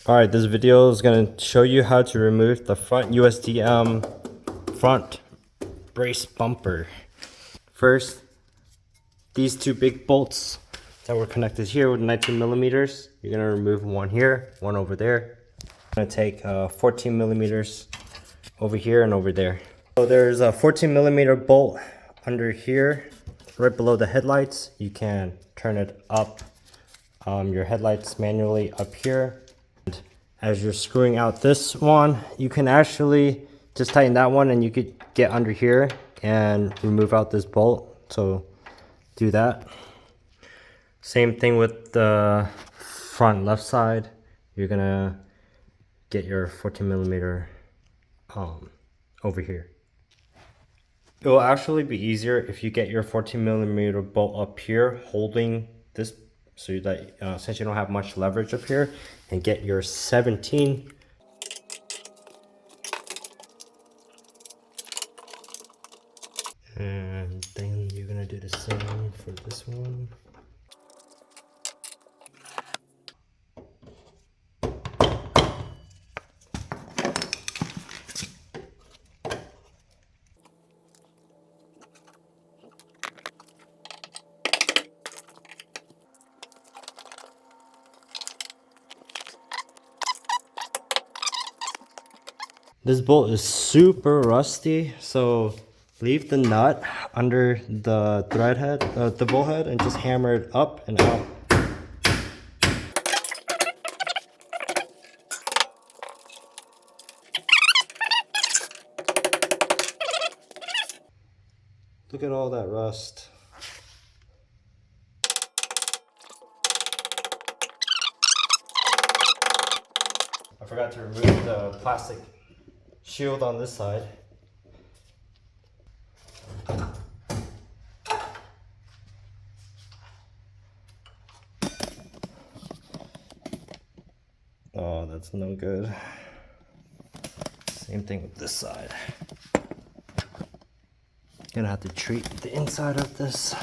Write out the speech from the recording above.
Alright, this video is going to show you how to remove the front USDM front brace bumper. First, these two big bolts that were connected here with 19 millimeters, you're going to remove one here, one over there. I'm going to take 14 millimeters over here and over there. So there's a 14 millimeter bolt under here, right below the headlights. You can turn it up, your headlights manually up here. As you're screwing out this one, you can actually just tighten that one and you could get under here and remove out this bolt. So do that. Same thing with the front left side. You're gonna get your 14 millimeter over here. It will actually be easier if you get your 14 millimeter bolt up here holding this, so that since you don't have much leverage up here, and get your 17. And then you're gonna do the same for this one. This bolt is super rusty, so leave the nut under the thread head, the bolt head, and just hammer it up and out. Look at all that rust. I forgot to remove the plastic shield on this side. Oh, that's no good. Same thing with this side. Gonna have to treat the inside of this.